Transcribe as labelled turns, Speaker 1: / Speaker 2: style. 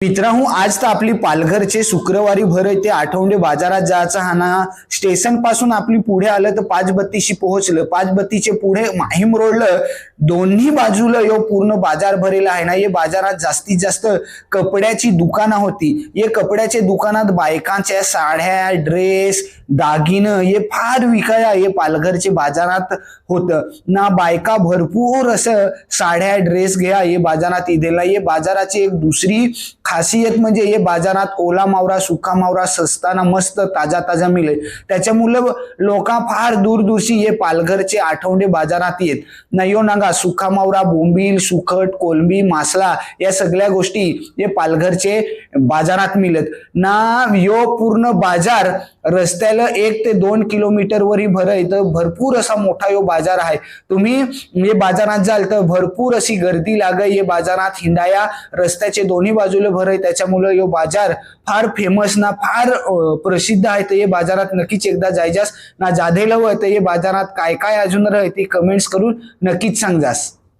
Speaker 1: मित्रांनो, आज तर आपली पालघरचे शुक्रवारी भर ते आठवडे बाजारात जायचं हा ना. स्टेशन पासून आपली पुढे आलं तर 532शी पोहोचलं. 532चे पुढे माहीम रोडलं दोन्ही बाजूला यो पूर्ण बाजार भरेला आहे ना. ये बाजारात जास्तीत जास्त कपड्याची दुकानं होती. ये कपड्याच्या दुकानात बायकांच्या साड्या, ड्रेस, दागिनं हे फार विकाया हे पालघरचे बाजारात होतं ना. बायका भरपूर असं साड्या, ड्रेस घ्या हे बाजारात इदेला. ये बाजाराची एक दुसरी खासियत म्हणजे हे बाजारात ओला मावरा, सुका मावरा सस्ताना मस्त ताजा ताजा मिळेल. त्याच्यामुळे लोक फार दूर दूरशी हे पालघरचे आठवडे बाजारात येत ना. यो नागा सुका मावरा, बोंबील, सुकट, कोलंबी, मासला या सगळ्या गोष्टी हे पालघरचे बाजारात मिळत ना. यो पूर्ण बाजार रस्त्याला 1 ते 2 किलोमीटर वरी भरय तर भरपूर असा मोठा यो बाजार आहे. तुम्ही हे बाजारात जाल तर भरपूर अशी गर्दी लागय. हे बाजारात हिंडाया रस्त्याचे दोन्ही बाजूला भरय. त्याच्यामुळे यो बाजार फार फेमस ना, फार प्रसिद्ध आहे. तर हे बाजारात नक्कीच एकदा जायजास ना. जाधेला तर हे बाजारात काय काय अजून राहते कमेंट्स करून नक्कीच सांगजास.